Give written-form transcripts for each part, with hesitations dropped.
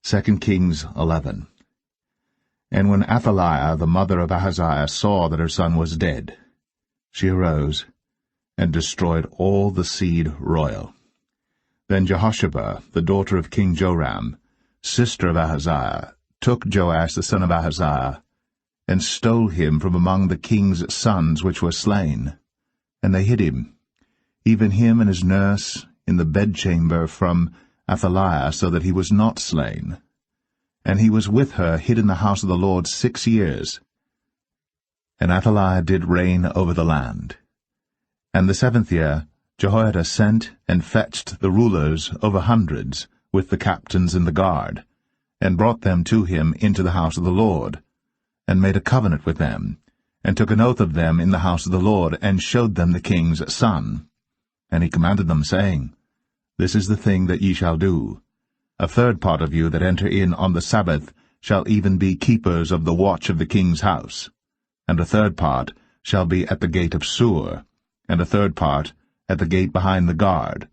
2 Kings 11. And when Athaliah, the mother of Ahaziah, saw that her son was dead, she arose and destroyed all the seed royal. Then Jehosheba, the daughter of King Joram, sister of Ahaziah, took Joash the son of Ahaziah, and stole him from among the king's sons which were slain. And they hid him, even him and his nurse, in the bedchamber from Athaliah, so that he was not slain. And he was with her hid in the house of the Lord 6 years. And Athaliah did reign over the land. And the 7th year Jehoiada sent and fetched the rulers over hundreds, with the captains and the guard, and brought them to him into the house of the Lord, and made a covenant with them, and took an oath of them in the house of the Lord, and showed them the king's son. And he commanded them, saying, This is the thing that ye shall do. A third part of you that enter in on the Sabbath shall even be keepers of the watch of the king's house, and a third part shall be at the gate of Sur, and a third part at the gate behind the guard.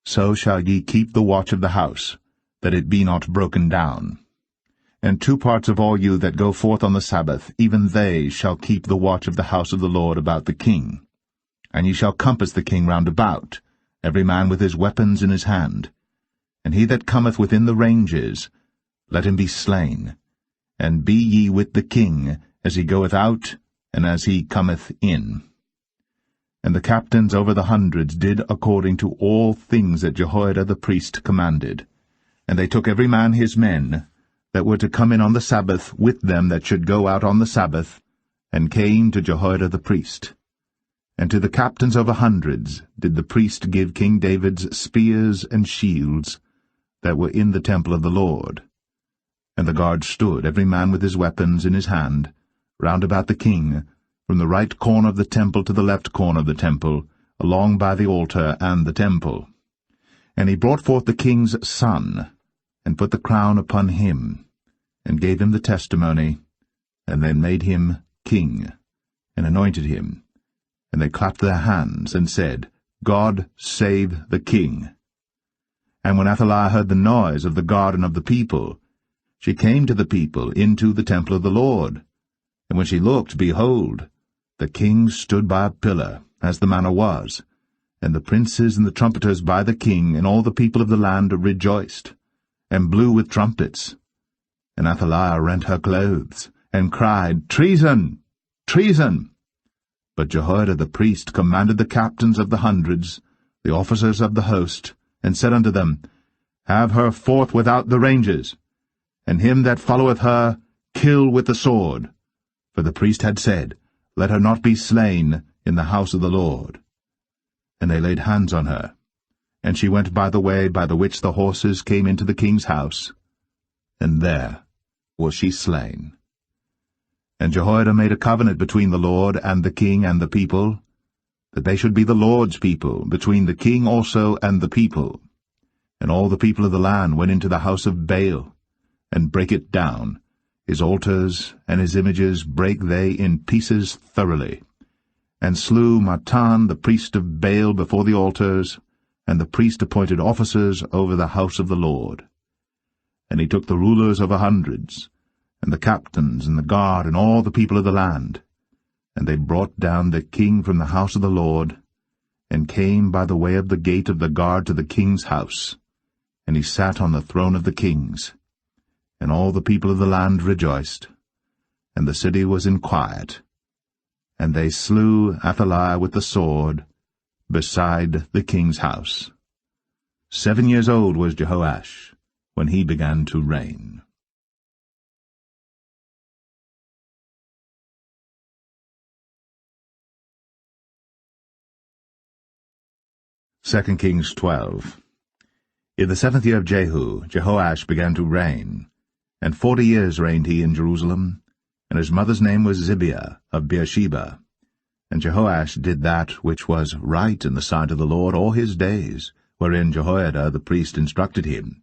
So shall ye keep the watch of the house, that it be not broken down. And 2 parts of all you that go forth on the Sabbath, even they shall keep the watch of the house of the Lord about the king. And ye shall compass the king round about, every man with his weapons in his hand. And he that cometh within the ranges, let him be slain. And be ye with the king, as he goeth out, and as he cometh in. And the captains over the hundreds did according to all things that Jehoiada the priest commanded. And they took every man his men, that were to come in on the Sabbath, with them that should go out on the Sabbath, and came to Jehoiada the priest. And to the captains over hundreds did the priest give King David's spears and shields, that were in the temple of the Lord. And the guard stood, every man with his weapons in his hand, round about the king, from the right corner of the temple to the left corner of the temple, along by the altar and the temple. And he brought forth the king's son, and put the crown upon him, and gave him the testimony, and then made him king, and anointed him. And they clapped their hands, and said, God save the king. And when Athaliah heard the noise of the guard and of the people, she came to the people into the temple of the Lord. And when she looked, behold, the king stood by a pillar, as the manner was, and the princes and the trumpeters by the king, and all the people of the land rejoiced, and blew with trumpets. And Athaliah rent her clothes, and cried, Treason! Treason! But Jehoiada the priest commanded the captains of the hundreds, the officers of the host, and said unto them, Have her forth without the ranges, and him that followeth her kill with the sword. For the priest had said, Let her not be slain in the house of the Lord. And they laid hands on her, and she went by the way by the which the horses came into the king's house, and there was she slain. And Jehoiada made a covenant between the Lord and the king and the people, that they should be the Lord's people, between the king also and the people. And all the people of the land went into the house of Baal, and brake it down. His altars and his images brake they in pieces thoroughly, and slew Mattan the priest of Baal before the altars, and the priest appointed officers over the house of the Lord. And he took the rulers over hundreds, and the captains and the guard, and all the people of the land, and they brought down the king from the house of the Lord, and came by the way of the gate of the guard to the king's house, and he sat on the throne of the kings. And all the people of the land rejoiced, and the city was in quiet. And they slew Athaliah with the sword beside the king's house. 7 years old was Jehoash when he began to reign. Second Kings 12. In the 7th year of Jehu, Jehoash began to reign, and 40 years reigned he in Jerusalem, and his mother's name was Zibiah of Beersheba. And Jehoash did that which was right in the sight of the Lord all his days, wherein Jehoiada the priest instructed him.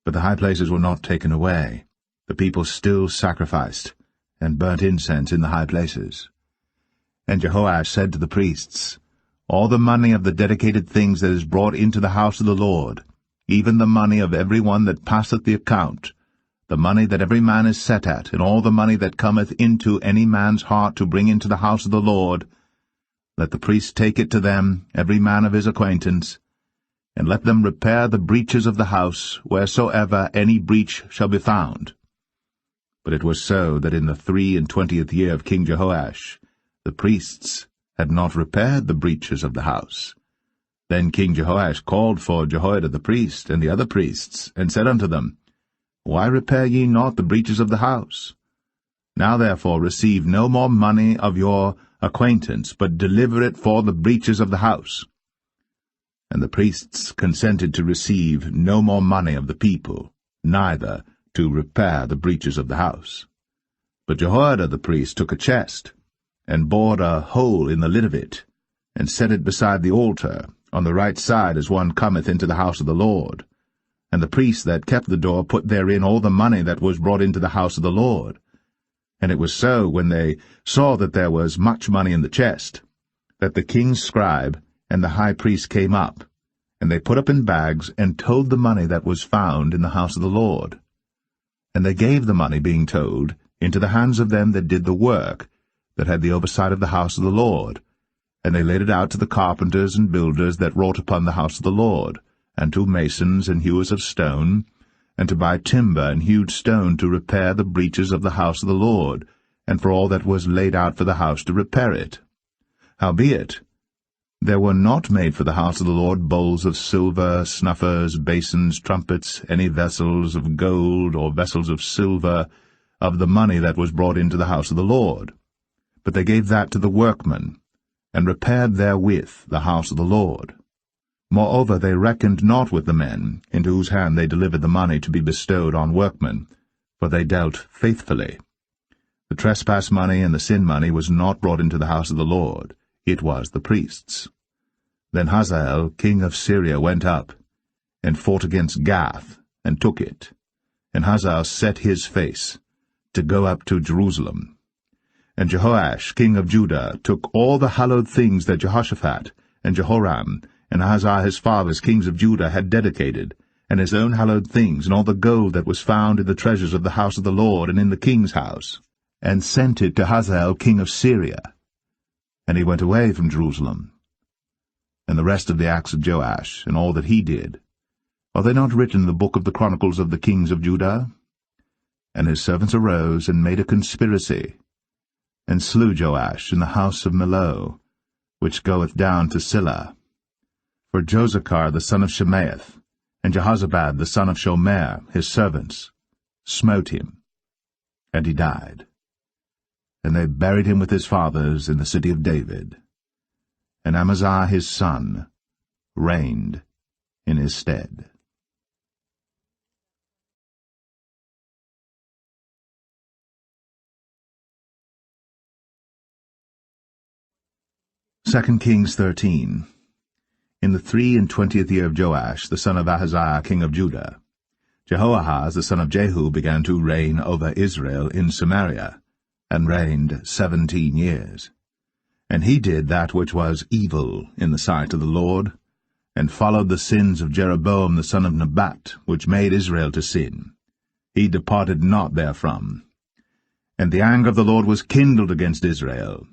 But the high places were not taken away. The people still sacrificed, and burnt incense in the high places. And Jehoash said to the priests, All the money of the dedicated things that is brought into the house of the Lord, even the money of every one that passeth the account, the money that every man is set at, and all the money that cometh into any man's heart to bring into the house of the Lord, let the priest take it to them, every man of his acquaintance, and let them repair the breaches of the house, wheresoever any breach shall be found. But it was so that in the 23 year of King Jehoash, the priests had not repaired the breaches of the house. Then King Jehoash called for Jehoiada the priest and the other priests, and said unto them, Why repair ye not the breaches of the house? Now therefore receive no more money of your acquaintance, but deliver it for the breaches of the house. And the priests consented to receive no more money of the people, neither to repair the breaches of the house. But Jehoiada the priest took a chest, and bored a hole in the lid of it, and set it beside the altar, on the right side as one cometh into the house of the Lord. And the priests that kept the door put therein all the money that was brought into the house of the Lord. And it was so, when they saw that there was much money in the chest, that the king's scribe and the high priest came up, and they put up in bags, and told the money that was found in the house of the Lord. And they gave the money, being told, into the hands of them that did the work, that had the oversight of the house of the Lord. And they laid it out to the carpenters and builders that wrought upon the house of the Lord, and to masons and hewers of stone, and to buy timber and hewed stone to repair the breaches of the house of the Lord, and for all that was laid out for the house to repair it. Howbeit, there were not made for the house of the Lord bowls of silver, snuffers, basins, trumpets, any vessels of gold, or vessels of silver, of the money that was brought into the house of the Lord. But they gave that to the workmen, and repaired therewith the house of the Lord. Moreover, they reckoned not with the men, into whose hand they delivered the money to be bestowed on workmen, for they dealt faithfully. The trespass money and the sin money was not brought into the house of the Lord, it was the priests. Then Hazael king of Syria went up, and fought against Gath, and took it. And Hazael set his face, to go up to Jerusalem. And Jehoash king of Judah took all the hallowed things that Jehoshaphat, and Jehoram, and Ahaziah his fathers kings of Judah had dedicated, and his own hallowed things, and all the gold that was found in the treasures of the house of the Lord and in the king's house, and sent it to Hazael king of Syria. And he went away from Jerusalem. And the rest of the acts of Joash, and all that he did, are they not written in the book of the chronicles of the kings of Judah? And his servants arose, and made a conspiracy, and slew Joash in the house of Millo, which goeth down to Silla. For Josachar the son of Shemaeth, and Jehozabad the son of Shomer, his servants, smote him, and he died. And they buried him with his fathers in the city of David. And Amaziah his son reigned in his stead. Second Kings 13. In the 23 year of Joash, the son of Ahaziah king of Judah, Jehoahaz the son of Jehu began to reign over Israel in Samaria, and reigned 17 years. And he did that which was evil in the sight of the Lord, and followed the sins of Jeroboam the son of Nebat, which made Israel to sin. He departed not therefrom. And the anger of the Lord was kindled against Israel,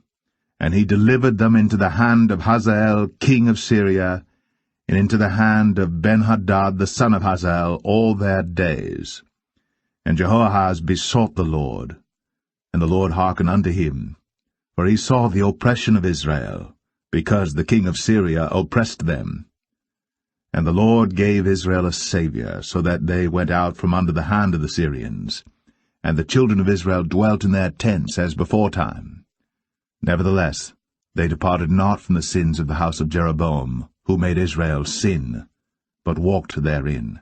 and he delivered them into the hand of Hazael king of Syria, and into the hand of Benhadad the son of Hazael all their days. And Jehoahaz besought the Lord, and the Lord hearkened unto him, for he saw the oppression of Israel, because the king of Syria oppressed them. And the Lord gave Israel a Saviour, so that they went out from under the hand of the Syrians, and the children of Israel dwelt in their tents as beforetime. Nevertheless, they departed not from the sins of the house of Jeroboam, who made Israel sin, but walked therein.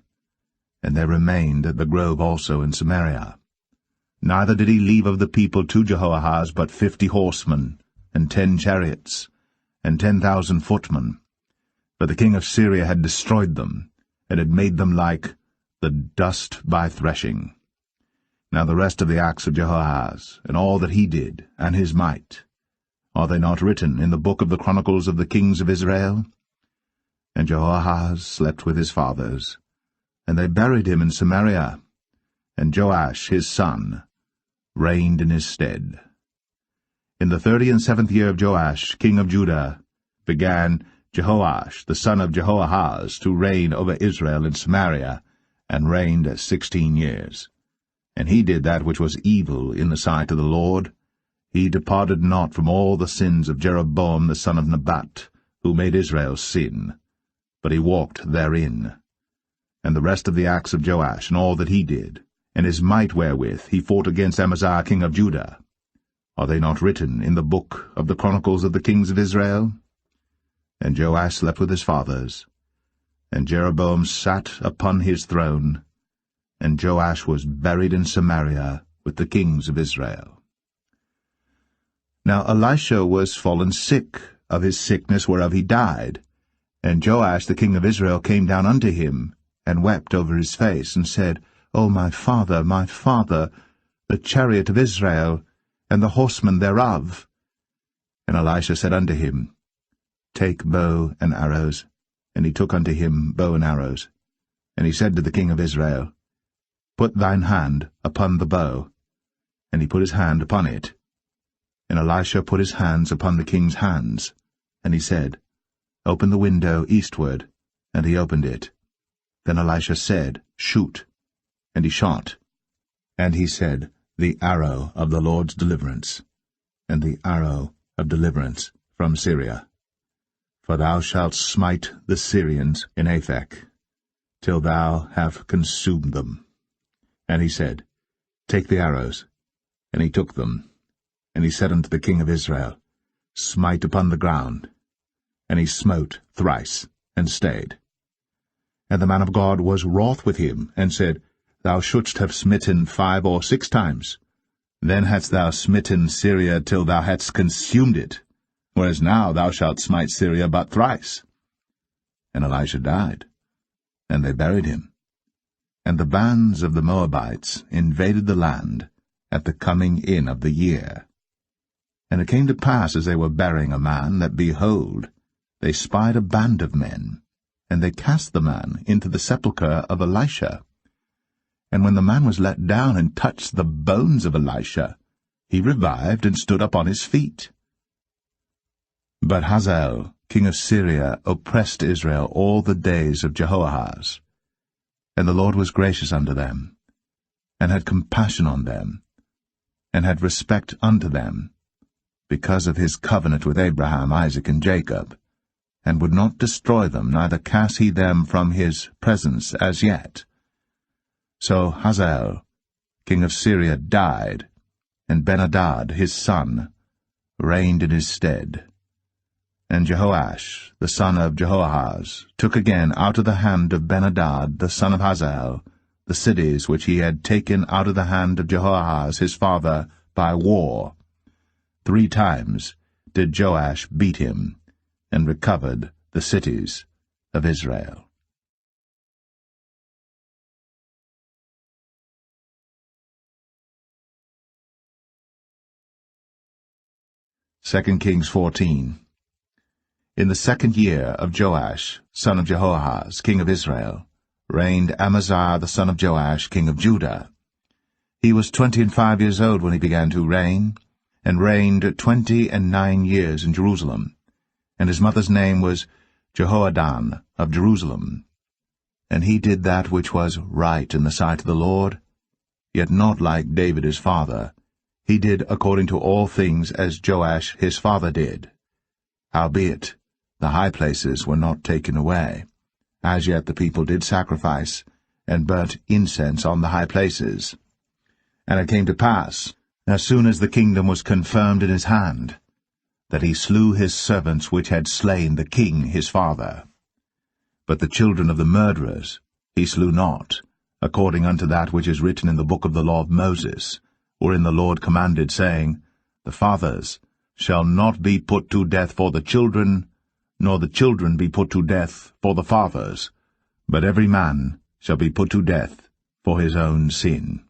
And they remained at the grove also in Samaria. Neither did he leave of the people to Jehoahaz but 50 horsemen, and 10 chariots, and 10,000 footmen. For the king of Syria had destroyed them, and had made them like the dust by threshing. Now the rest of the acts of Jehoahaz, and all that he did, and his might, are they not written in the book of the chronicles of the kings of Israel? And Jehoahaz slept with his fathers, and they buried him in Samaria, and Joash his son reigned in his stead. In the 37th year of Joash, king of Judah, began Jehoash the son of Jehoahaz to reign over Israel in Samaria, and reigned 16 years. And he did that which was evil in the sight of the Lord. He departed not from all the sins of Jeroboam the son of Nebat, who made Israel sin, but he walked therein. And the rest of the acts of Joash, and all that he did, and his might wherewith he fought against Amaziah king of Judah, are they not written in the book of the Chronicles of the kings of Israel? And Joash slept with his fathers, and Jeroboam sat upon his throne, and Joash was buried in Samaria with the kings of Israel. Now Elisha was fallen sick of his sickness whereof he died, and Joash the king of Israel came down unto him, and wept over his face, and said, O my father, the chariot of Israel, and the horsemen thereof. And Elisha said unto him, Take bow and arrows. And he took unto him bow and arrows. And he said to the king of Israel, Put thine hand upon the bow. And he put his hand upon it. And Elisha put his hands upon the king's hands. And he said, Open the window eastward. And he opened it. Then Elisha said, Shoot. And he shot. And he said, The arrow of the Lord's deliverance, and the arrow of deliverance from Syria. For thou shalt smite the Syrians in Aphek, till thou have consumed them. And he said, Take the arrows. And he took them. And he said unto the king of Israel, Smite upon the ground. And he smote thrice, and stayed. And the man of God was wroth with him, and said, Thou shouldst have smitten 5 or 6 times. Then hadst thou smitten Syria till thou hadst consumed it, whereas now thou shalt smite Syria but thrice. And Elisha died, and they buried him. And the bands of the Moabites invaded the land at the coming in of the year. And it came to pass, as they were burying a man, that, behold, they spied a band of men, and they cast the man into the sepulchre of Elisha. And when the man was let down and touched the bones of Elisha, he revived and stood up on his feet. But Hazael, king of Syria, oppressed Israel all the days of Jehoahaz. And the Lord was gracious unto them, and had compassion on them, and had respect unto them, because of his covenant with Abraham, Isaac, and Jacob, and would not destroy them, neither cast he them from his presence as yet. So Hazael, king of Syria, died, and Ben-Hadad his son reigned in his stead. And Jehoash, the son of Jehoahaz, took again out of the hand of Ben-Hadad the son of Hazael the cities which he had taken out of the hand of Jehoahaz his father by war. 3 times did Joash beat him, and recovered the cities of Israel. 2 Kings 14. In the 2nd year of Joash, son of Jehoahaz, king of Israel, reigned Amaziah the son of Joash, king of Judah. He was 25 years old when he began to reign, and reigned 29 years in Jerusalem. And his mother's name was Jehoadan of Jerusalem. And he did that which was right in the sight of the Lord, yet not like David his father. He did according to all things as Joash his father did. Howbeit, the high places were not taken away. As yet the people did sacrifice, and burnt incense on the high places. And it came to pass, as soon as the kingdom was confirmed in his hand, that he slew his servants which had slain the king his father. But the children of the murderers he slew not, according unto that which is written in the book of the law of Moses, wherein the Lord commanded, saying, The fathers shall not be put to death for the children, nor the children be put to death for the fathers, but every man shall be put to death for his own sin.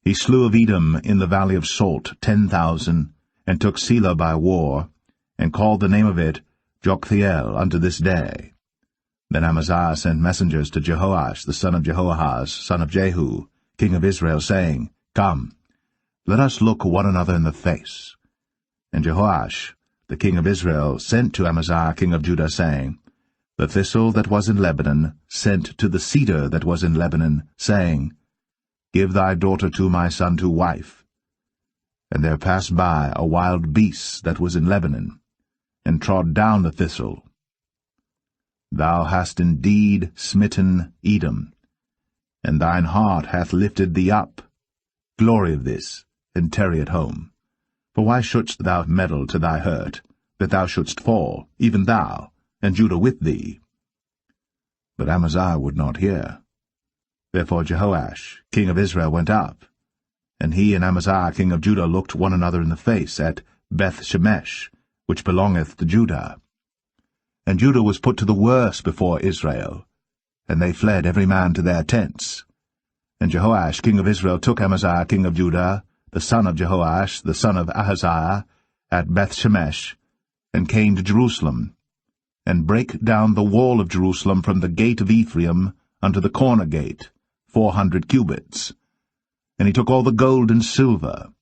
He slew of Edom in the valley of Salt 10,000, and took Selah by war, and called the name of it Joktheel unto this day. Then Amaziah sent messengers to Jehoash, the son of Jehoahaz, son of Jehu, king of Israel, saying, Come, let us look one another in the face. And Jehoash, the king of Israel, sent to Amaziah, king of Judah, saying, The thistle that was in Lebanon sent to the cedar that was in Lebanon, saying, Give thy daughter to my son to wife. And there passed by a wild beast that was in Lebanon, and trod down the thistle. Thou hast indeed smitten Edom, and thine heart hath lifted thee up. Glory of this, and tarry at home. For why shouldst thou meddle to thy hurt, that thou shouldst fall, even thou, and Judah with thee? But Amaziah would not hear. Therefore Jehoash, king of Israel, went up, and he and Amaziah, king of Judah, looked one another in the face at Beth-shemesh, which belongeth to Judah. And Judah was put to the worse before Israel, and they fled every man to their tents. And Jehoash, king of Israel, took Amaziah, king of Judah, the son of Jehoash, the son of Ahaziah, at Beth-shemesh, and came to Jerusalem, and brake down the wall of Jerusalem from the gate of Ephraim unto the corner gate, 400 cubits. And he took all the gold and silver,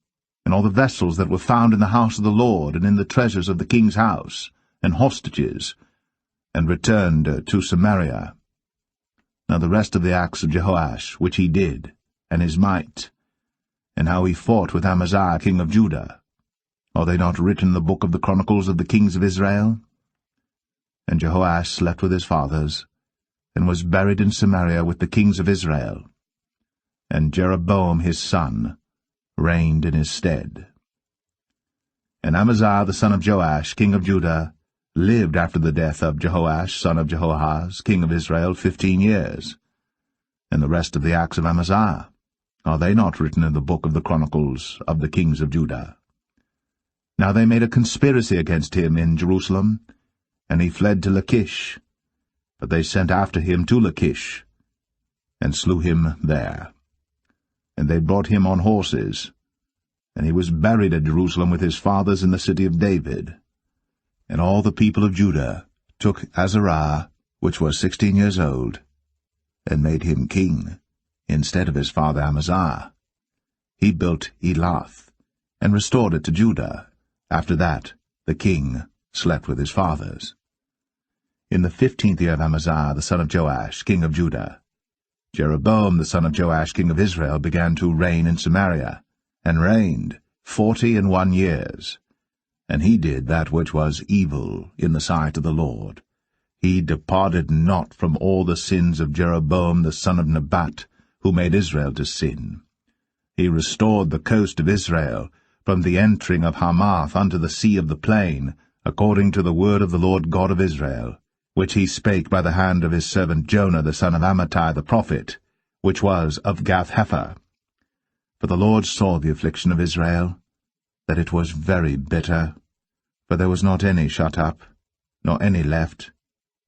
and all the vessels that were found in the house of the Lord, and in the treasures of the king's house, and hostages, and returned to Samaria. Now the rest of the acts of Jehoash, which he did, and his might, and how he fought with Amaziah king of Judah, are they not written in the book of the chronicles of the kings of Israel? And Jehoash slept with his fathers, and was buried in Samaria with the kings of Israel. And Jeroboam his son reigned in his stead. And Amaziah the son of Joash, king of Judah, lived after the death of Jehoash, son of Jehoahaz, king of Israel, 15 years. And the rest of the acts of Amaziah, are they not written in the book of the chronicles of the kings of Judah? Now they made a conspiracy against him in Jerusalem, and he fled to Lachish. But they sent after him to Lachish, and slew him there. And they brought him on horses, and he was buried at Jerusalem with his fathers in the city of David. And all the people of Judah took Azariah, which was 16 years old, and made him king, instead of his father Amaziah. He built Elath, and restored it to Judah. After that the king slept with his fathers. In the 15th year of Amaziah the son of Joash, king of Judah, Jeroboam the son of Joash, king of Israel, began to reign in Samaria, and reigned 41 years. And he did that which was evil in the sight of the Lord. He departed not from all the sins of Jeroboam the son of Nebat, who made Israel to sin. He restored the coast of Israel, from the entering of Hamath unto the sea of the plain, according to the word of the Lord God of Israel, which he spake by the hand of his servant Jonah the son of Amittai the prophet, which was of Gath-hepher. For the Lord saw the affliction of Israel, that it was very bitter, for there was not any shut up, nor any left,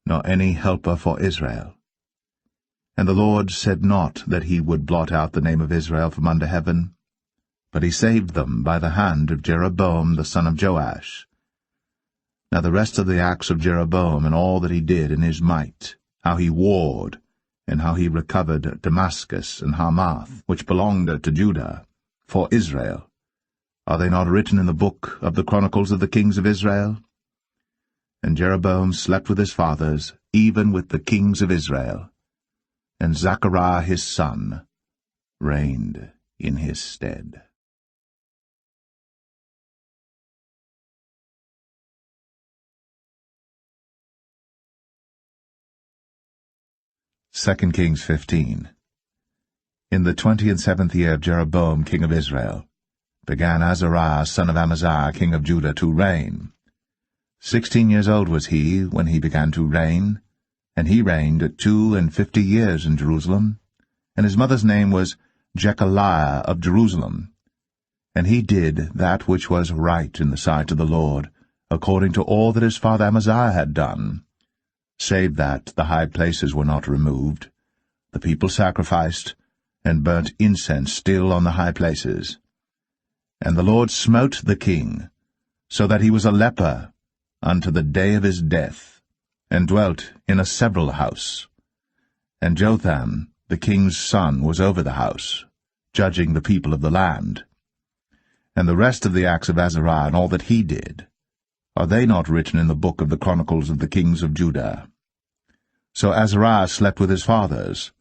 nor any helper for Israel. And the Lord said not that he would blot out the name of Israel from under heaven, but he saved them by the hand of Jeroboam the son of Joash. Now the rest of the acts of Jeroboam, and all that he did in his might, how he warred, and how he recovered Damascus and Hamath, which belonged to Judah, for Israel, are they not written in the book of the chronicles of the kings of Israel? And Jeroboam slept with his fathers, even with the kings of Israel, and Zechariah his son reigned in his stead. 2 Kings 15. In the 27th year of Jeroboam king of Israel, began Azariah son of Amaziah king of Judah to reign. 16 years old was he when he began to reign, and he reigned 52 years in Jerusalem, and his mother's name was Jechaliah of Jerusalem. And he did that which was right in the sight of the Lord, according to all that his father Amaziah had done, save that the high places were not removed. The people sacrificed, and burnt incense still on the high places. And the Lord smote the king, so that he was a leper unto the day of his death, and dwelt in a several house. And Jotham, the king's son, was over the house, judging the people of the land. And the rest of the acts of Azariah and all that he did, are they not written in the book of the chronicles of the kings of Judah? So Azariah slept with his fathers,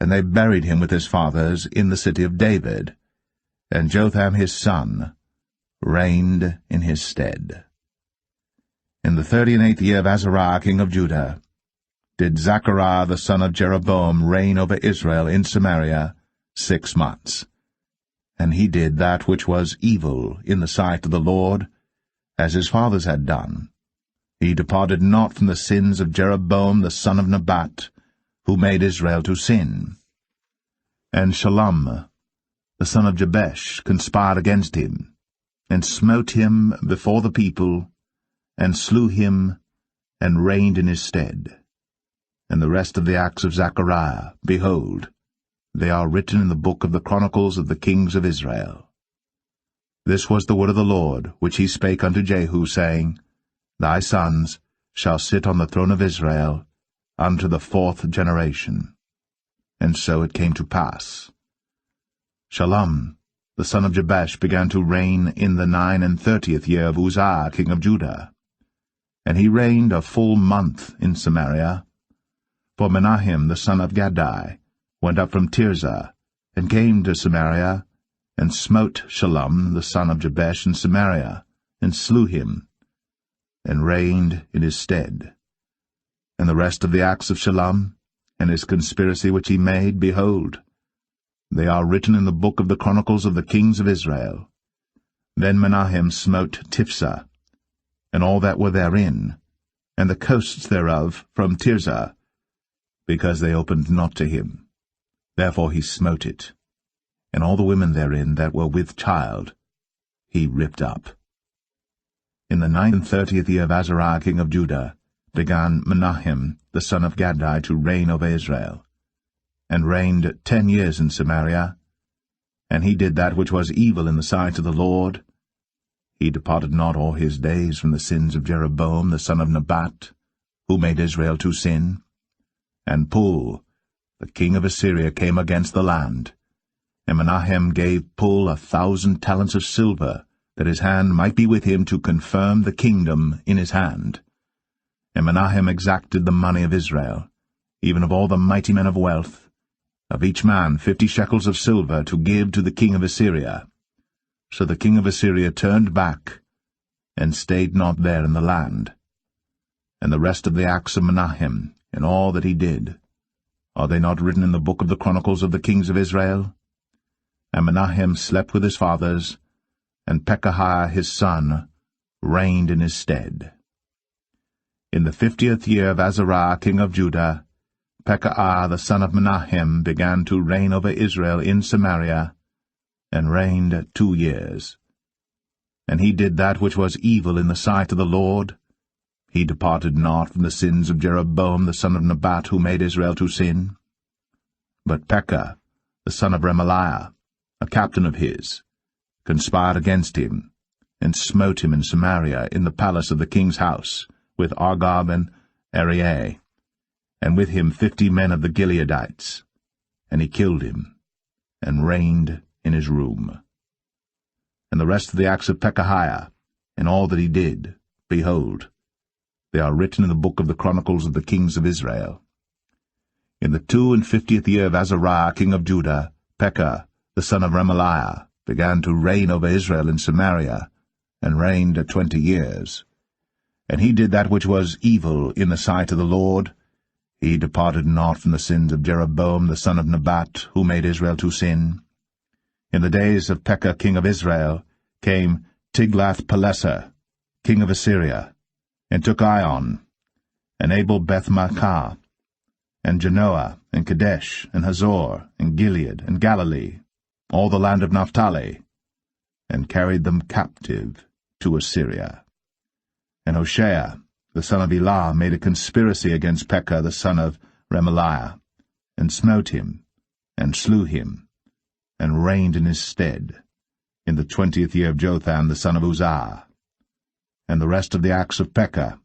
and they buried him with his fathers in the city of David, and Jotham his son reigned in his stead. In the 38th year of Azariah king of Judah did Zechariah the son of Jeroboam reign over Israel in Samaria 6 months. And he did that which was evil in the sight of the Lord, as his fathers had done. He departed not from the sins of Jeroboam the son of Nebat, who made Israel to sin. And Shallum the son of Jabesh conspired against him, and smote him before the people, and slew him, and reigned in his stead. And the rest of the acts of Zechariah, behold, they are written in the book of the chronicles of the kings of Israel. This was the word of the Lord, which he spake unto Jehu, saying, Thy sons shall sit on the throne of Israel unto the 4th generation. And so it came to pass. Shallum the son of Jabesh began to reign in the 39th year of Uzziah king of Judah. And he reigned a full month in Samaria. For Menahem the son of Gadai went up from Tirzah, and came to Samaria, and smote Shallum the son of Jabesh in Samaria, and slew him, and reigned in his stead. And the rest of the acts of Shallum, and his conspiracy which he made, behold, they are written in the book of the chronicles of the kings of Israel. Then Menahem smote Tiphsah, and all that were therein, and the coasts thereof from Tirzah, because they opened not to him. Therefore he smote it, and all the women therein that were with child he ripped up. In the 39th year of Azariah king of Judah began Menahem the son of Gadai to reign over Israel, and reigned 10 years in Samaria. And he did that which was evil in the sight of the Lord. He departed not all his days from the sins of Jeroboam the son of Nebat, who made Israel to sin. And Pul, the king of Assyria, came against the land. And Menahem gave Pul 1,000 talents of silver, that his hand might be with him to confirm the kingdom in his hand. And Menahem exacted the money of Israel, even of all the mighty men of wealth, of each man 50 shekels of silver, to give to the king of Assyria. So the king of Assyria turned back, and stayed not there in the land. And the rest of the acts of Menahem, and all that he did, are they not written in the book of the chronicles of the kings of Israel? And Menahem slept with his fathers, and Pekahiah his son reigned in his stead. In the 50th year of Azariah king of Judah, Pekahiah the son of Menahem began to reign over Israel in Samaria, and reigned 2 years. And he did that which was evil in the sight of the Lord. He departed not from the sins of Jeroboam the son of Nebat, who made Israel to sin. But Pekah, the son of Remaliah, a captain of his, conspired against him, and smote him in Samaria in the palace of the king's house, with Argob and Arieh, and with him 50 men of the Gileadites. And he killed him, and reigned in his room. And the rest of the acts of Pekahiah, and all that he did, behold, they are written in the book of the chronicles of the kings of Israel. In the 52nd year of Azariah king of Judah, Pekah, the son of Remaliah, began to reign over Israel in Samaria, and reigned 20 years. And he did that which was evil in the sight of the Lord. He departed not from the sins of Jeroboam the son of Nebat, who made Israel to sin. In the days of Pekah king of Israel came Tiglath-Pileser, king of Assyria, and took Ion, and Abel-Beth-Maachah, and Genoa, and Kadesh, and Hazor, and Gilead, and Galilee, all the land of Naphtali, and carried them captive to Assyria. And Hoshea, the son of Elah, made a conspiracy against Pekah the son of Remaliah, and smote him, and slew him, and reigned in his stead, in the 20th year of Jotham the son of Uzziah. And the rest of the acts of Pekah,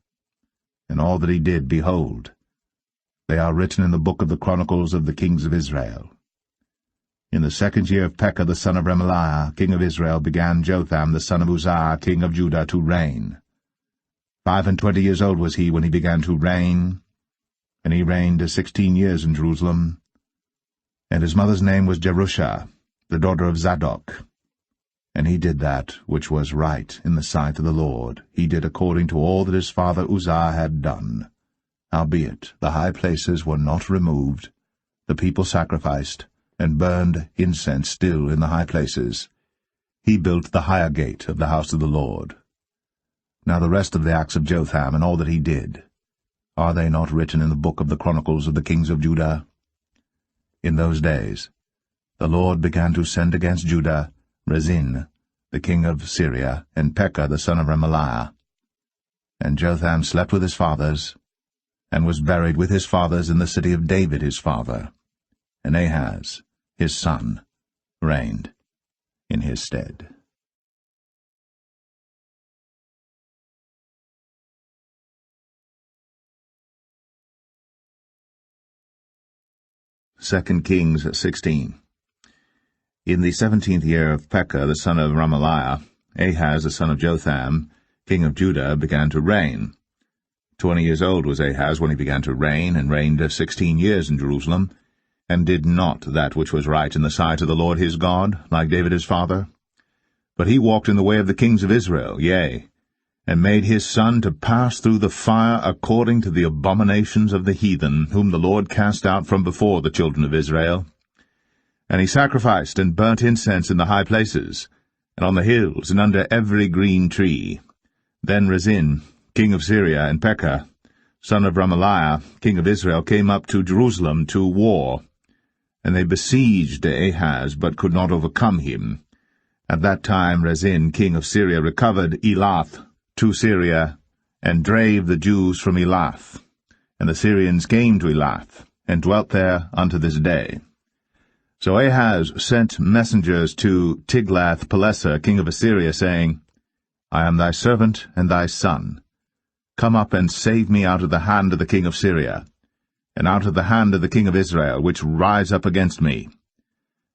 and all that he did, behold, they are written in the book of the chronicles of the kings of Israel. In the 2nd year of Pekah the son of Remaliah, king of Israel, began Jotham the son of Uzziah, king of Judah, to reign. 25 years old was he when he began to reign, and he reigned 16 years in Jerusalem. And his mother's name was Jerusha, the daughter of Zadok. And he did that which was right in the sight of the Lord. He did according to all that his father Uzziah had done. Howbeit the high places were not removed. The people sacrificed, and burned incense still in the high places. He built the higher gate of the house of the Lord. Now the rest of the acts of Jotham, and all that he did, are they not written in the book of the chronicles of the kings of Judah? In those days the Lord began to send against Judah Rezin, the king of Syria, and Pekah the son of Remaliah. And Jotham slept with his fathers, and was buried with his fathers in the city of David his father. And Ahaz, his son, reigned in his stead. 2 Kings 16. In the 17th year of Pekah the son of Remaliah, Ahaz the son of Jotham, king of Judah, began to reign. 20 years old was Ahaz when he began to reign, and reigned 16 years in Jerusalem, and did not that which was right in the sight of the Lord his God, like David his father. But he walked in the way of the kings of Israel, yea, and made his son to pass through the fire according to the abominations of the heathen, whom the Lord cast out from before the children of Israel. And he sacrificed and burnt incense in the high places, and on the hills, and under every green tree. Then Rezin, king of Syria, and Pekah, son of Remaliah, king of Israel, came up to Jerusalem to war. And they besieged Ahaz, but could not overcome him. At that time Rezin, king of Syria, recovered Elath to Syria, and drave the Jews from Elath. And the Syrians came to Elath, and dwelt there unto this day. So Ahaz sent messengers to Tiglath-Pileser, king of Assyria, saying, I am thy servant and thy son. Come up and save me out of the hand of the king of Syria, and out of the hand of the king of Israel, which rise up against me.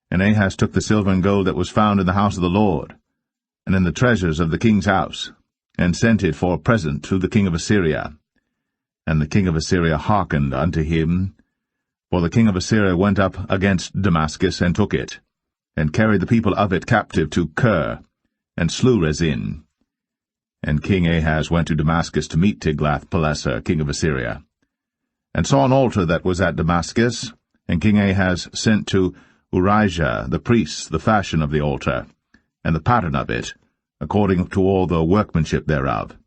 And Ahaz took the silver and gold that was found in the house of the Lord, and in the treasures of the king's house, and sent it for a present to the king of Assyria. And the king of Assyria hearkened unto him, for the king of Assyria went up against Damascus, and took it, and carried the people of it captive to Kir, and slew Rezin. And King Ahaz went to Damascus to meet Tiglath-Pileser, king of Assyria, and saw an altar that was at Damascus. And King Ahaz sent to Urijah the priest the fashion of the altar, and the pattern of it, according to all the workmanship thereof.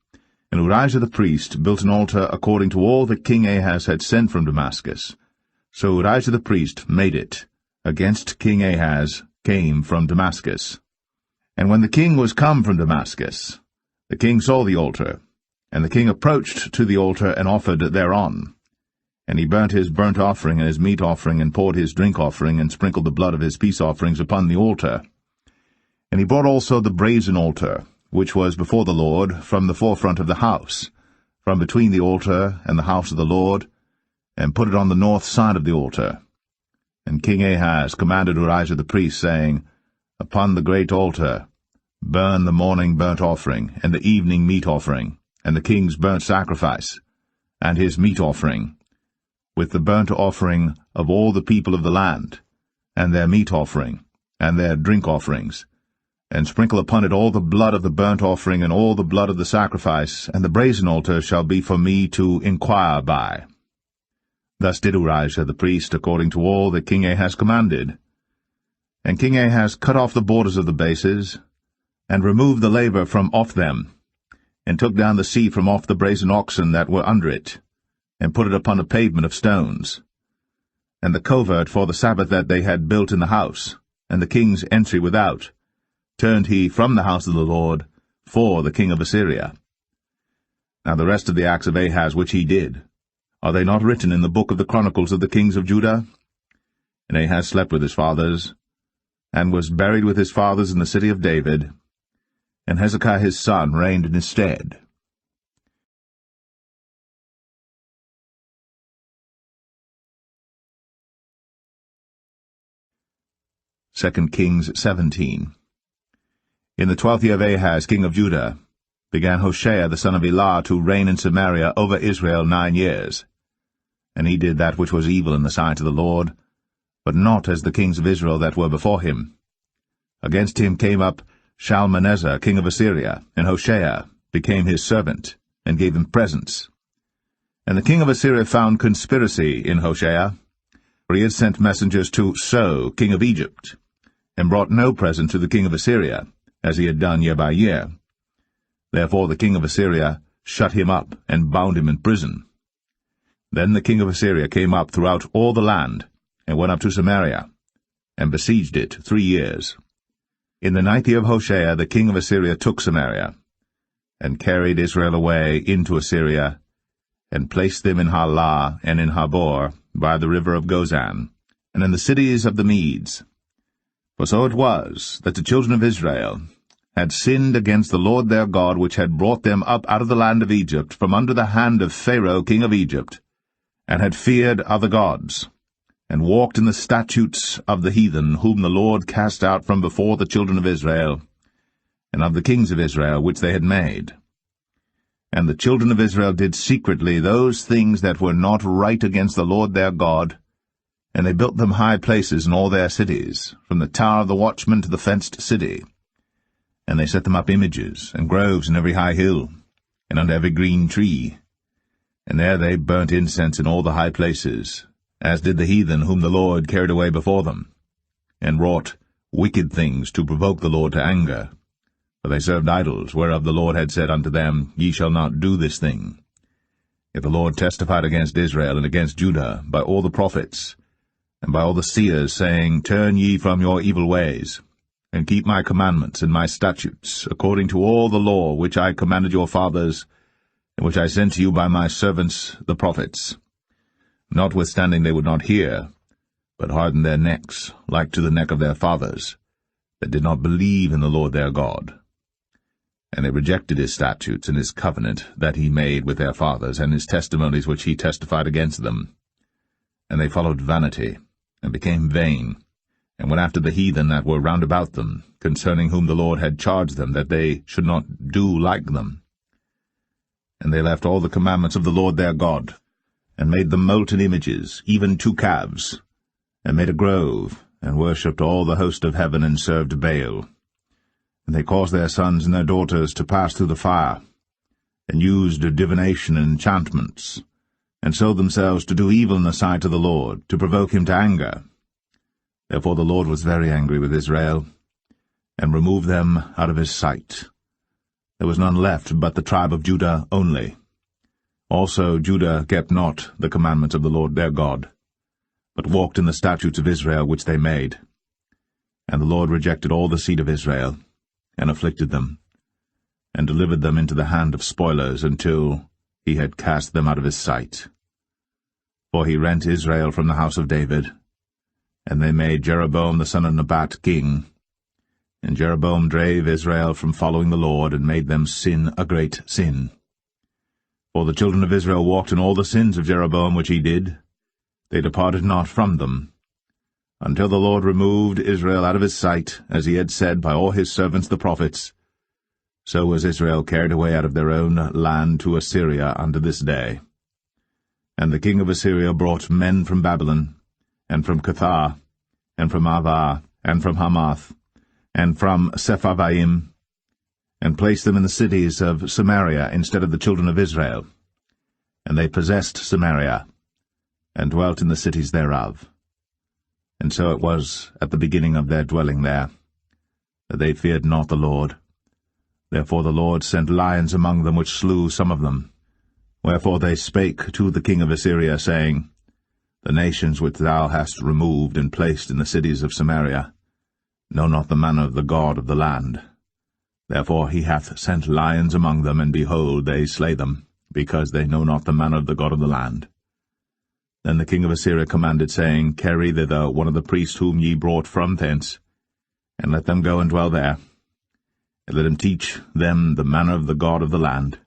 And Urijah the priest built an altar according to all that King Ahaz had sent from Damascus. So Urijah the priest made it, against King Ahaz came from Damascus. And when the king was come from Damascus, the king saw the altar, and the king approached to the altar, and offered thereon. And he burnt his burnt offering and his meat offering, and poured his drink offering, and sprinkled the blood of his peace offerings upon the altar. And he brought also the brazen altar, which was before the Lord, from the forefront of the house, from between the altar and the house of the Lord, and put it on the north side of the altar. And King Ahaz commanded Urijah the priest, saying, Upon the great altar burn the morning burnt offering, and the evening meat offering, and the king's burnt sacrifice, and his meat offering, with the burnt offering of all the people of the land, and their meat offering, and their drink offerings, and sprinkle upon it all the blood of the burnt offering, and all the blood of the sacrifice, and the brazen altar shall be for me to inquire by. Thus did Urijah the priest, according to all that King Ahaz commanded. And King Ahaz cut off the borders of the bases, and removed the laver from off them, and took down the seat from off the brazen oxen that were under it, and put it upon a pavement of stones. And the covert for the Sabbath that they had built in the house, and the king's entry without, turned he from the house of the Lord for the king of Assyria. Now the rest of the acts of Ahaz which he did, are they not written in the book of the chronicles of the kings of Judah? And Ahaz slept with his fathers, and was buried with his fathers in the city of David, and Hezekiah his son reigned in his stead. 2 Kings 17. In the 12th year of Ahaz, king of Judah, began Hoshea the son of Elah to reign in Samaria over Israel 9 years. And he did that which was evil in the sight of the Lord, but not as the kings of Israel that were before him. Against him came up Shalmaneser king of Assyria, and Hoshea became his servant, and gave him presents. And the king of Assyria found conspiracy in Hoshea, for he had sent messengers to So king of Egypt, and brought no present to the king of Assyria, as he had done year by year. Therefore the king of Assyria shut him up, and bound him in prison. Then the king of Assyria came up throughout all the land, and went up to Samaria, and besieged it 3 years. In the 9th year of Hoshea the king of Assyria took Samaria, and carried Israel away into Assyria, and placed them in Halah and in Habor, by the river of Gozan, and in the cities of the Medes. For so it was, that the children of Israel had sinned against the Lord their God, which had brought them up out of the land of Egypt, from under the hand of Pharaoh king of Egypt, and had feared other gods, and walked in the statutes of the heathen, whom the Lord cast out from before the children of Israel, and of the kings of Israel which they had made. And the children of Israel did secretly those things that were not right against the Lord their God, and they built them high places in all their cities, from the tower of the watchman to the fenced city. And they set them up images and groves in every high hill, and under every green tree. And there they burnt incense in all the high places, as did the heathen whom the Lord carried away before them, and wrought wicked things to provoke the Lord to anger. For they served idols, whereof the Lord had said unto them, Ye shall not do this thing. Yet the Lord testified against Israel and against Judah by all the prophets, and by all the seers, saying, Turn ye from your evil ways, and keep my commandments and my statutes, according to all the law which I commanded your fathers, and which I sent to you by my servants the prophets. Notwithstanding they would not hear, but hardened their necks, like to the neck of their fathers, that did not believe in the Lord their God. And they rejected his statutes and his covenant that he made with their fathers, and his testimonies which he testified against them. And they followed vanity, and became vain, and went after the heathen that were round about them, concerning whom the Lord had charged them that they should not do like them. And they left all the commandments of the Lord their God, and made them molten images, even 2 calves, and made a grove, and worshipped all the host of heaven, and served Baal. And they caused their sons and their daughters to pass through the fire, and used divination and enchantments, and sold themselves to do evil in the sight of the Lord, to provoke him to anger. Therefore the Lord was very angry with Israel, and removed them out of his sight. There was none left but the tribe of Judah only. Also Judah kept not the commandments of the Lord their God, but walked in the statutes of Israel which they made. And the Lord rejected all the seed of Israel, and afflicted them, and delivered them into the hand of spoilers, until he had cast them out of his sight. For he rent Israel from the house of David, and they made Jeroboam the son of Nebat king. And Jeroboam drave Israel from following the Lord, and made them sin a great sin. For the children of Israel walked in all the sins of Jeroboam which he did. They departed not from them, until the Lord removed Israel out of his sight, as he had said by all his servants the prophets. So was Israel carried away out of their own land to Assyria unto this day. And the king of Assyria brought men from Babylon, and from Cuthah, and from Avah, and from Hamath, and from Sepharvaim, and placed them in the cities of Samaria instead of the children of Israel. And they possessed Samaria, and dwelt in the cities thereof. And so it was at the beginning of their dwelling there, that they feared not the Lord. Therefore the Lord sent lions among them, which slew some of them. Wherefore they spake to the king of Assyria, saying, The nations which thou hast removed and placed in the cities of Samaria know not the manner of the God of the land. Therefore he hath sent lions among them, and behold, they slay them, because they know not the manner of the God of the land. Then the king of Assyria commanded, saying, Carry thither one of the priests whom ye brought from thence, and let them go and dwell there, and let him teach them the manner of the God of the land.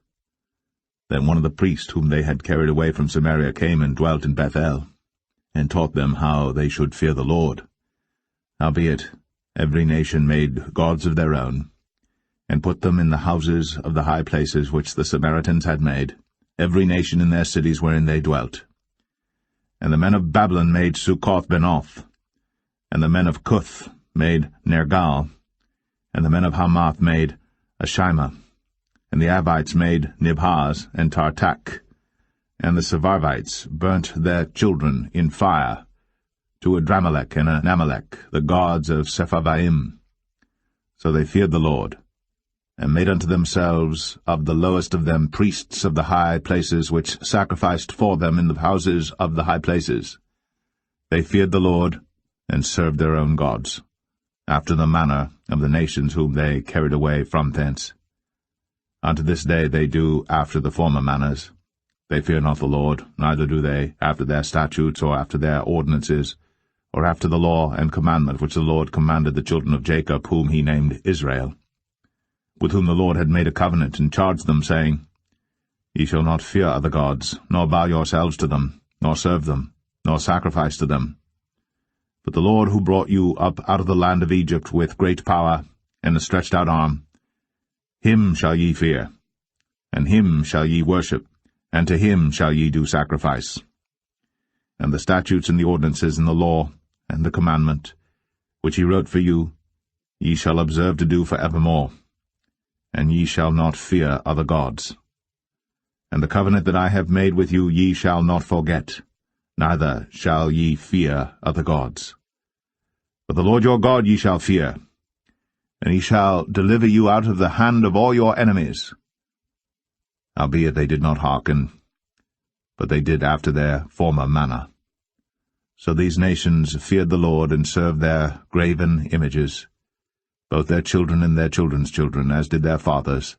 Then one of the priests whom they had carried away from Samaria came and dwelt in Bethel, and taught them how they should fear the Lord. Howbeit Every nation made gods of their own, and put them in the houses of the high places which the Samaritans had made, every nation in their cities wherein they dwelt. And the men of Babylon made Succoth-Benoth, and the men of Cuth made Nergal, and the men of Hamath made Ashima, and the Avites made Nibhaz and Tartak, and the Sepharvites burnt their children in fire to Adramelech and Anamelech, the gods of Sepharvaim. So they feared the Lord, and made unto themselves of the lowest of them priests of the high places, which sacrificed for them in the houses of the high places. They feared the Lord, and served their own gods, after the manner of the nations whom they carried away from thence. Unto this day they do after the former manners. They fear not the Lord, neither do they after their statutes, or after their ordinances, or after the law and commandment which the Lord commanded the children of Jacob, whom he named Israel, with whom the Lord had made a covenant, and charged them, saying, Ye shall not fear other gods, nor bow yourselves to them, nor serve them, nor sacrifice to them. But the Lord who brought you up out of the land of Egypt with great power and a stretched out arm, him shall ye fear, and him shall ye worship, and to him shall ye do sacrifice. And the statutes and the ordinances and the law and the commandment, which he wrote for you, ye shall observe to do for evermore, and ye shall not fear other gods. And the covenant that I have made with you ye shall not forget, neither shall ye fear other gods. But the Lord your God ye shall fear, and he shall deliver you out of the hand of all your enemies. Howbeit they did not hearken, but they did after their former manner. So these nations feared the Lord, and served their graven images, both their children and their children's children, as did their fathers,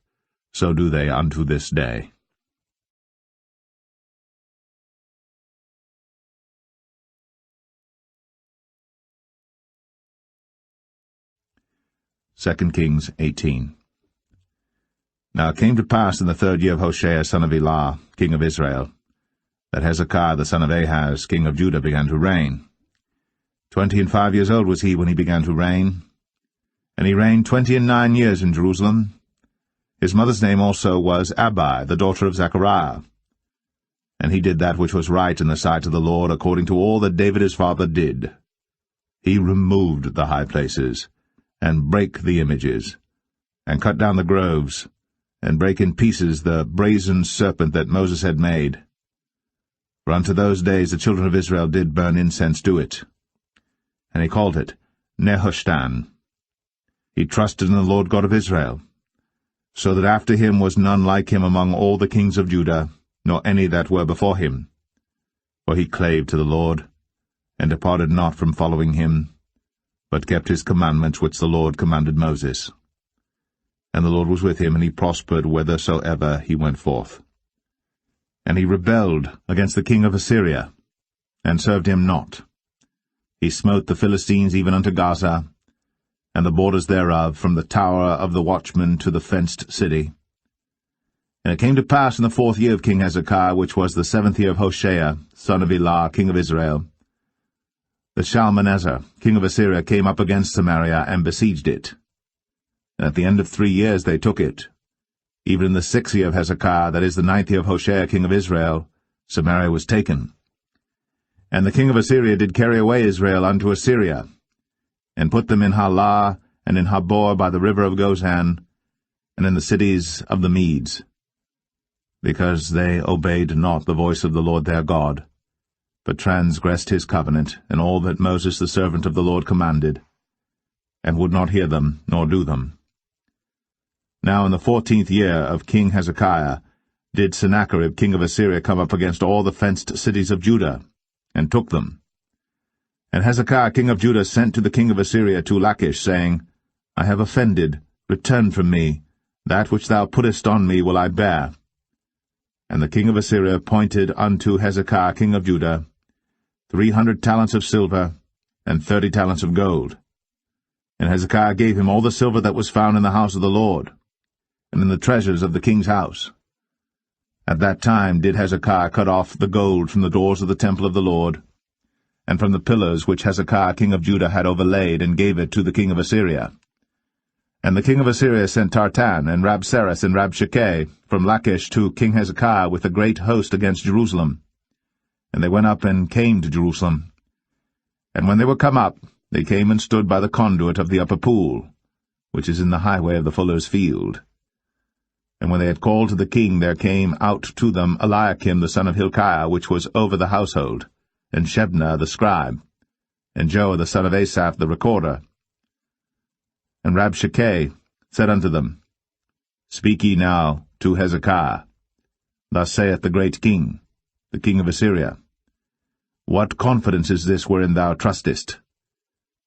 so do they unto this day. Second Kings 18. Now it came to pass in the 3rd year of Hoshea son of Elah, king of Israel, that Hezekiah the son of Ahaz, king of Judah, began to reign. 25 years old was he when he began to reign, and he reigned 29 years in Jerusalem. His mother's name also was Abi, the daughter of Zechariah. And he did that which was right in the sight of the Lord, according to all that David his father did. He removed the high places, and brake the images, and cut down the groves, and brake in pieces the brazen serpent that Moses had made. For unto those days the children of Israel did burn incense to it. And he called it Nehushtan. He trusted in the Lord God of Israel, so that after him was none like him among all the kings of Judah, nor any that were before him. For he clave to the Lord, and departed not from following him, but kept his commandments which the Lord commanded Moses. And the Lord was with him, and he prospered whithersoever he went forth. And he rebelled against the king of Assyria, and served him not. He smote the Philistines even unto Gaza, and the borders thereof, from the tower of the watchman to the fenced city. And it came to pass in the 4th year of King Hezekiah, which was the 7th year of Hoshea, son of Elah, king of Israel, that Shalmaneser, king of Assyria, came up against Samaria, and besieged it. And at the end of 3 years they took it. Even in the 6th year of Hezekiah, that is the 9th year of Hoshea, king of Israel, Samaria was taken. And the king of Assyria did carry away Israel unto Assyria, and put them in Halah, and in Habor by the river of Gozan, and in the cities of the Medes, because they obeyed not the voice of the Lord their God, but transgressed his covenant, and all that Moses the servant of the Lord commanded, and would not hear them, nor do them. Now in the 14th year of King Hezekiah did Sennacherib king of Assyria come up against all the fenced cities of Judah, and took them. And Hezekiah king of Judah sent to the king of Assyria to Lachish, saying, I have offended, return from me, that which thou puttest on me will I bear. And the king of Assyria appointed unto Hezekiah king of Judah 300 talents of silver, and 30 talents of gold. And Hezekiah gave him all the silver that was found in the house of the Lord, and in the treasures of the king's house. At that time did Hezekiah cut off the gold from the doors of the temple of the Lord, and from the pillars which Hezekiah king of Judah had overlaid, and gave it to the king of Assyria. And the king of Assyria sent Tartan, and Rabsaris, and Rabshakeh from Lachish to King Hezekiah with a great host against Jerusalem. And they went up and came to Jerusalem. And when they were come up, they came and stood by the conduit of the upper pool, which is in the highway of the fuller's field. And when they had called to the king, there came out to them Eliakim the son of Hilkiah, which was over the household, and Shebna the scribe, and Joah the son of Asaph the recorder. And Rabshakeh said unto them, Speak ye now to Hezekiah. Thus saith the great king, the king of Assyria, What confidence is this wherein thou trustest?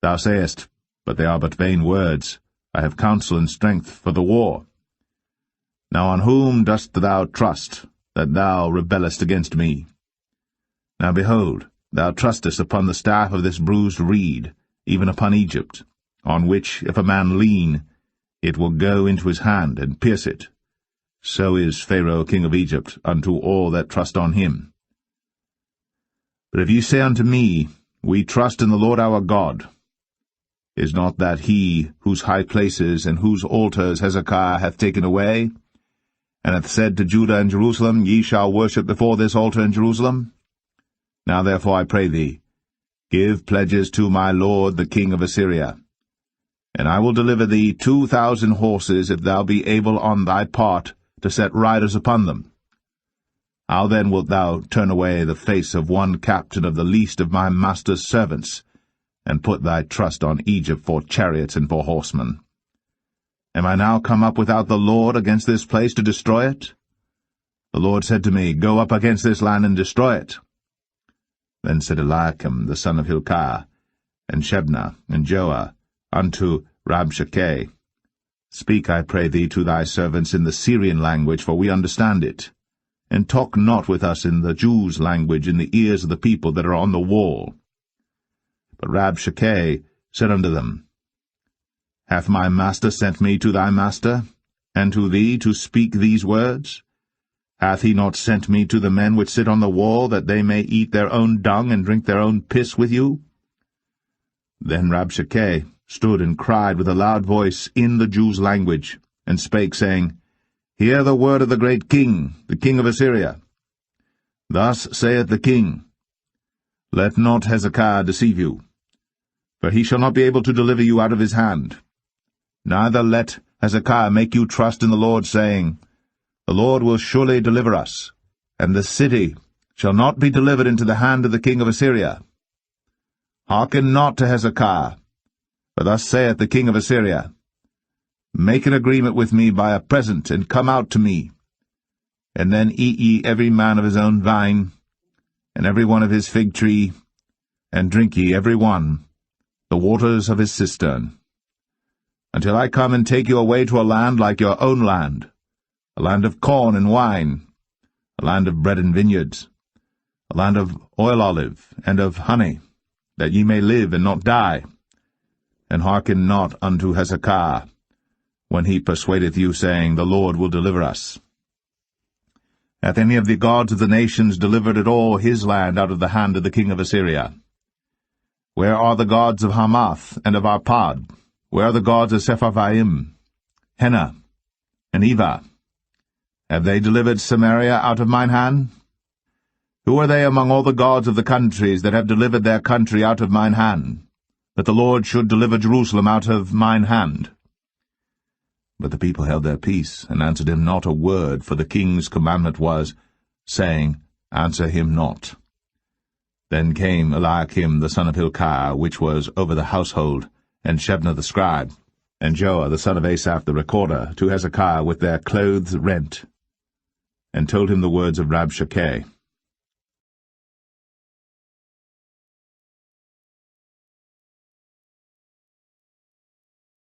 Thou sayest, But they are but vain words. I have counsel and strength for the war. Now on whom dost thou trust, that thou rebellest against me? Now behold, thou trustest upon the staff of this bruised reed, even upon Egypt, on which, if a man lean, it will go into his hand and pierce it. So is Pharaoh king of Egypt unto all that trust on him. But if ye say unto me, We trust in the Lord our God, is not that he whose high places and whose altars Hezekiah hath taken away, and hath said to Judah and Jerusalem, Ye shall worship before this altar in Jerusalem? Now therefore I pray thee, give pledges to my lord the king of Assyria, and I will deliver thee 2,000 horses, if thou be able on thy part to set riders upon them. How then wilt thou turn away the face of one captain of the least of my master's servants, and put thy trust on Egypt for chariots and for horsemen? Am I now come up without the Lord against this place to destroy it? The Lord said to me, Go up against this land and destroy it. Then said Eliakim the son of Hilkiah, and Shebna, and Joah, unto Rabshakeh, Speak, I pray thee, to thy servants in the Syrian language, for we understand it, and talk not with us in the Jews' language in the ears of the people that are on the wall. But Rabshakeh said unto them, Hath my master sent me to thy master, and to thee to speak these words? Hath he not sent me to the men which sit on the wall, that they may eat their own dung and drink their own piss with you? Then Rabshakeh stood and cried with a loud voice in the Jews' language, and spake, saying, Hear the word of the great king, the king of Assyria. Thus saith the king, Let not Hezekiah deceive you, for he shall not be able to deliver you out of his hand. Neither let Hezekiah make you trust in the Lord, saying, The Lord will surely deliver us, and the city shall not be delivered into the hand of the king of Assyria. Hearken not to Hezekiah, for thus saith the king of Assyria, Make an agreement with me by a present, and come out to me. And then eat ye every man of his own vine, and every one of his fig tree, and drink ye every one the waters of his cistern, until I come and take you away to a land like your own land, a land of corn and wine, a land of bread and vineyards, a land of oil olive and of honey, that ye may live and not die. And hearken not unto Hezekiah, when he persuadeth you, saying, The Lord will deliver us. Hath any of the gods of the nations delivered at all his land out of the hand of the king of Assyria? Where are the gods of Hamath and of Arpad? Where are the gods of Sepharvaim, Hena, and Eva? Have they delivered Samaria out of mine hand? Who are they among all the gods of the countries that have delivered their country out of mine hand, that the Lord should deliver Jerusalem out of mine hand? But the people held their peace, and answered him not a word, for the king's commandment was, saying, Answer him not. Then came Eliakim the son of Hilkiah, which was over the household, and Shebna the scribe, and Joah the son of Asaph the recorder, to Hezekiah with their clothes rent, and told him the words of Rabshakeh.